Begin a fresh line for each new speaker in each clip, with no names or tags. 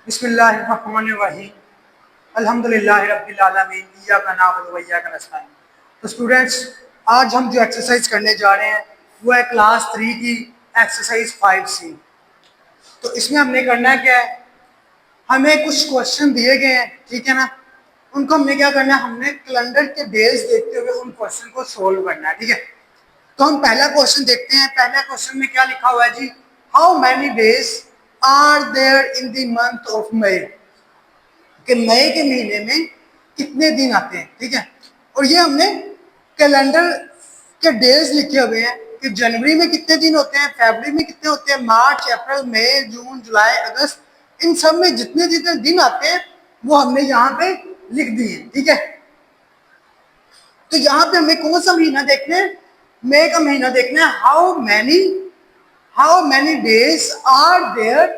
बिस्मिल्लाहिर्रहमानिर्रहीम अल्हम्दुलिल्लाहि रब्बिल आलमीन इय्याका नअबुदु व इय्याका नस्तईन। तो स्टूडेंट्स, आज हम जो एक्सरसाइज करने जा रहे हैं वो है क्लास 3 की एक्सरसाइज 5C। तो इसमें हमने करना है क्या है, हमें कुछ क्वेश्चन दिए गए हैं, ठीक है ना। उनको हमने क्या करना है, हमने कैलेंडर के डेज देखते हुए उन क्वेश्चन को सोल्व करना है, ठीक है। तो हम पहला क्वेश्चन देखते हैं। पहला क्वेश्चन में क्या लिखा हुआ है जी, how many days are there in the month of May, कि मई के महीने में कितने दिन आते हैं, ठीक है। और ये हमने कैलेंडर के डेज लिखे हुए हैं कि जनवरी में कितने दिन होते हैं, फरवरी में कितने होते हैं, मार्च, अप्रैल, मई, जून, जुलाई, अगस्त, इन सब में जितने जितने दिन आते हैं वो हमने यहाँ पे लिख दिए, ठीक है। तो यहाँ पे हमें कौन सा महीना देखना है, मई का महीना देखना है। How many days are there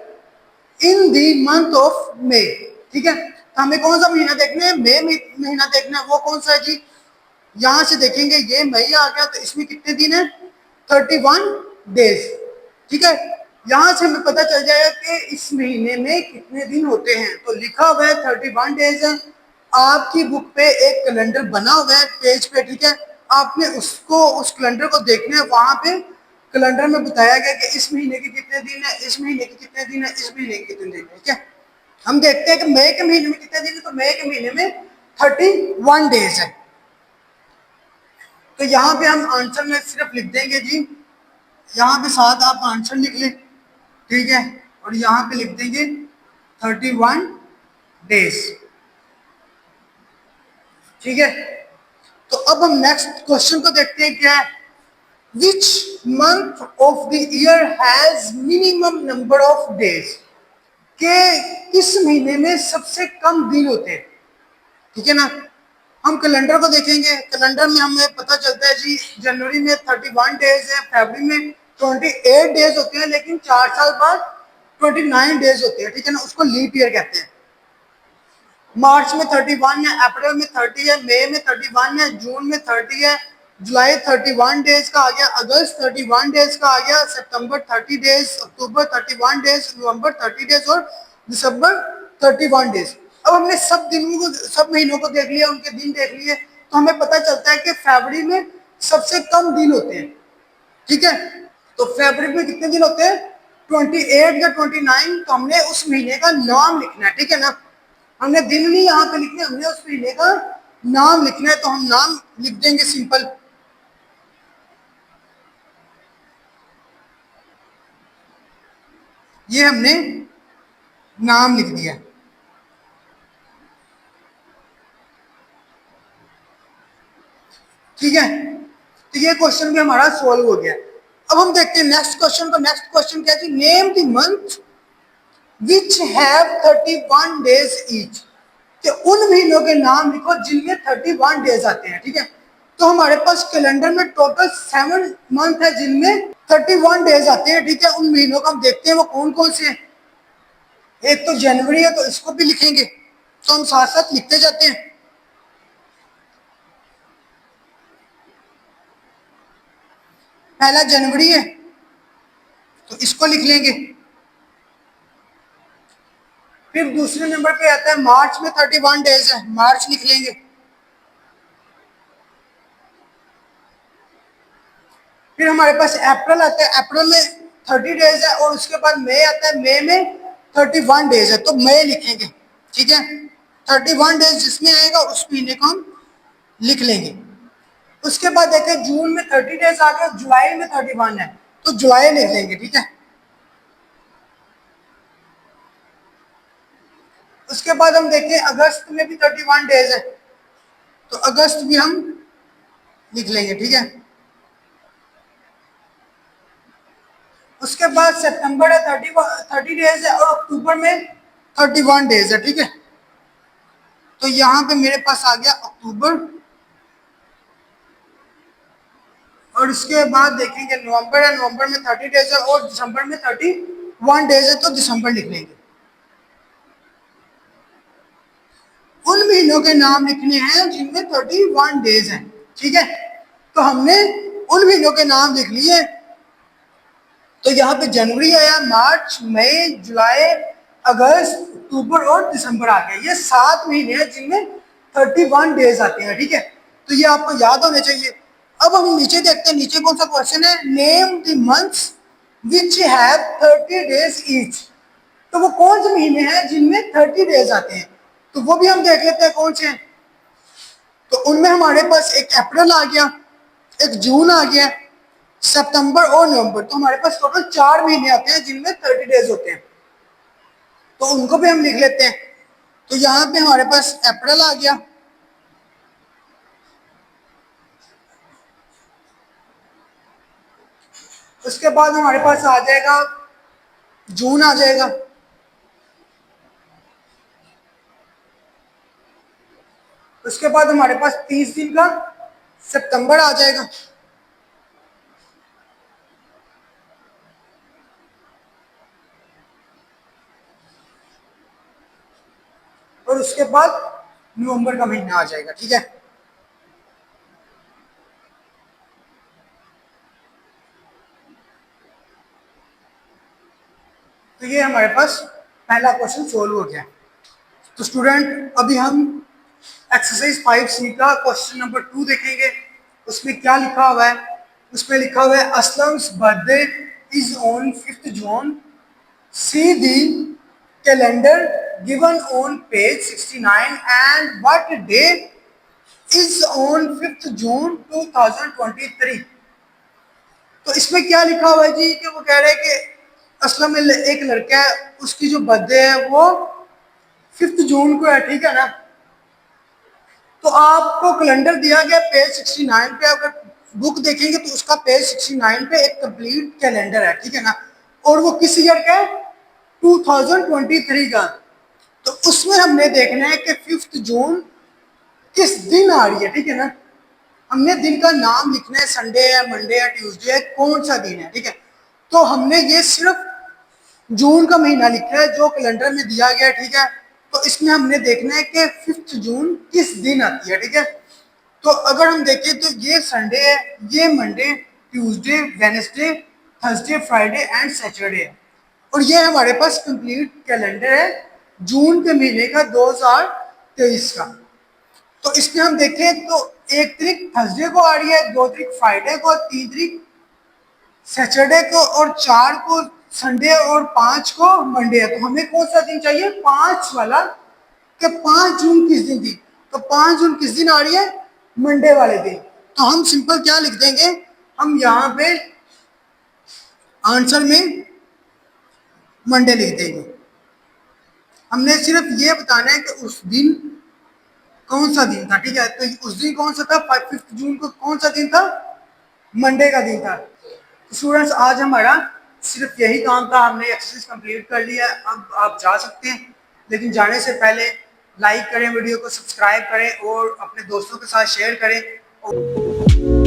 in the month of May, ठीक है। तो हमें कौन सा महीना देखना है, मई महीना देखना है। वो कौन सा है जी, यहां से देखेंगे ये मई आ गया, तो इसमें कितने दिन है, 31 डेज, ठीक है। यहां से हमें पता चल जाएगा कि इस महीने में कितने दिन होते हैं। तो लिखा हुआ है 31 डेज है। आपकी बुक पे एक कैलेंडर बना हुआ है पेज पे, ठीक है। आपने उसको, उस कैलेंडर को देखना है। वहां पे कैलेंडर में बताया गया कि इस महीने के कितने दिन है, इस महीने के कितने दिन है, इस महीने के कितने दिन है, ठीक है। हम देखते हैं कि मई के महीने में कितने दिन है। तो मई के महीने में 31 डेज है। तो यहाँ पे हम आंसर में सिर्फ लिख देंगे जी, यहाँ पे साथ आप आंसर लिख लें, ठीक है। और यहाँ पे लिख देंगे 31 डेज, ठीक है। तो अब हम नेक्स्ट क्वेश्चन को देखते हैं क्या है, which month of the year has minimum number of days, के किस महीने में सबसे कम दिन होते हैं, ठीक है ना। हम कैलेंडर को देखेंगे। कैलेंडर में हमें पता चलता है जी, जनवरी में 31 डेज है, फरवरी में 28 डेज होते हैं, लेकिन 4 साल बाद 29 डेज होते हैं, ठीक है ना। उसको लीप ईयर कहते हैं। मार्च में 31 है, अप्रैल में 30 है, मई में 31 है, जून में 30 है, जुलाई 31 डेज का आ गया, अगस्त 31 डेज का आ गया, सितंबर 30 डेज, अक्टूबर 31 डेज, नवंबर 30 डेज और दिसंबर 31 डेज। अब हमने सब दिनों को, सब महीनों को देख लिया, उनके दिन देख लिए, तो हमें पता चलता है कि फरवरी में सबसे कम दिन होते हैं, ठीक है। तो फरवरी में कितने दिन होते हैं, 28 या 29। तो हमने उस महीने का नाम लिखना है, ठीक है ना। हमने दिन नहीं यहाँ पे लिखने, हमने उस महीने का नाम लिखना है। तो हम नाम लिख देंगे सिंपल, ये हमने नाम लिख दिया, ठीक है। तो ये क्वेश्चन भी हमारा सॉल्व हो गया। अब हम देखते हैं नेक्स्ट क्वेश्चन को। नेक्स्ट क्वेश्चन क्या है, name the month which have 31 days each, कि उन महीनों के नाम लिखो जिनमें 31 डेज आते हैं, ठीक है। तो हमारे पास कैलेंडर में टोटल 7 मंथ है जिनमें 31 डेज आते हैं, ठीक है। उन महीनों को हम देखते हैं वो कौन कौन से हैं। एक तो जनवरी है, तो इसको भी लिखेंगे, तो हम साथ साथ लिखते जाते हैं। पहला जनवरी है, तो इसको लिख लेंगे। फिर दूसरे नंबर पे आता है मार्च में 31 डेज है, मार्च लिख लेंगे। फिर हमारे पास अप्रैल आता है, अप्रैल में 30 डेज है। और उसके बाद मई आता है, मई में 31 डेज है, तो मई लिखेंगे, ठीक है। 31 डेज जिसमें आएगा उस महीने को हम लिख लेंगे। उसके बाद देखें जून में 30 डेज आ गए, जुलाई में 31 है, तो जुलाई लिख लेंगे, ठीक है। उसके बाद हम देखें अगस्त में भी 31 डेज है, तो अगस्त भी हम लिख लेंगे, ठीक है। उसके बाद सितंबर है, 30 डेज है, और अक्टूबर में 31 डेज है, ठीक है। तो यहाँ पे मेरे पास आ गया अक्टूबर। और उसके बाद देखेंगे नवंबर है, नवंबर में 30 डेज है, और दिसंबर में 31 डेज है, तो दिसंबर लिख लेंगे। उन महीनों के नाम लिखने हैं जिनमें 31 डेज हैं, ठीक है। तो हमने उन महीनों के नाम लिख लिए। तो यहाँ पे जनवरी आया, मार्च, मई, जुलाई, अगस्त, अक्टूबर और दिसंबर आ गया। ये 7 महीने हैं जिनमें 31 डेज आते हैं, ठीक है। तो ये आपको याद होने चाहिए। अब हम नीचे देखते हैं, नीचे कौन सा क्वेश्चन है, name the months which have 30 days each. तो वो कौन से महीने हैं जिनमें 30 डेज आते हैं, तो वो भी हम देख लेते हैं कौन से हैं। तो उनमें हमारे पास एक अप्रैल आ गया, एक जून आ गया, सितंबर और नवंबर। तो हमारे पास टोटल 4 महीने आते हैं जिनमें 30 डेज होते हैं। तो उनको भी हम लिख लेते हैं। तो यहाँ पे हमारे पास अप्रैल आ गया, उसके बाद हमारे पास आ जाएगा जून आ जाएगा, उसके बाद हमारे पास 30 दिन का सितंबर आ जाएगा, और उसके बाद नवंबर का महीना आ जाएगा, ठीक है। तो ये हमारे पास पहला क्वेश्चन सोल्व हो गया। तो स्टूडेंट अभी हम एक्सरसाइज 5C का क्वेश्चन नंबर 2 देखेंगे। उसमें क्या लिखा हुआ है, उसमें लिखा हुआ है Aslam's birthday is on 5th June, see the calendar given on page 69 and what day is on 5th June 2023। तो इसमें क्या लिखा हुआ है जी, कि वो कह रहे हैं कि असलम में एक लड़का है, उसकी जो बर्थडे है वो 5th जून को है, ठीक है ना। तो आपको कैलेंडर दिया गया पेज 69 पे, अगर बुक देखेंगे तो उसका पेज 69 पे एक कंप्लीट कैलेंडर है, ठीक है ना। और वो किस ईयर का है, 2023 का। तो उसमें हमने देखना है कि 5th जून किस दिन आ रही है, ठीक है ना। हमने दिन का नाम लिखना है, संडे है, मंडे है, ट्यूसडे है, कौन सा दिन है, ठीक है। तो हमने ये सिर्फ जून का महीना लिखा है जो कैलेंडर में दिया गया है, ठीक है। तो इसमें हमने देखना है कि 5th जून किस दिन आती है, ठीक है। तो अगर हम देखें तो ये संडे है, ये Monday, Tuesday, Wednesday, Thursday, Friday and Saturday है। और ये हमारे पास कंप्लीट कैलेंडर है जून के महीने का 2023 का। तो इसमें हम देखें तो 1 तारीख थर्सडे को आ रही है, 2 तारीख फ्राइडे को, 3 तारीख सैटरडे को, और 4 को संडे, और 5 को मंडे है। तो हमें कौन सा दिन चाहिए, 5 वाला, कि 5 जून किस दिन थी। तो 5 जून किस दिन आ रही है, मंडे वाले दिन। तो हम सिंपल क्या लिख देंगे, हम यहाँ पे आंसर में मंडे लिख देंगे। हमने सिर्फ ये बताना है कि उस दिन कौन सा दिन था, ठीक है। तो उस दिन कौन सा था, 5th जून को कौन सा दिन था, मंडे का दिन था। स्टूडेंट्स आज हमारा सिर्फ यही काम था, हमने एक्सरसाइज कंप्लीट कर लिया है। अब आप जा सकते हैं, लेकिन जाने से पहले लाइक करें, वीडियो को सब्सक्राइब करें और अपने दोस्तों के साथ शेयर करें।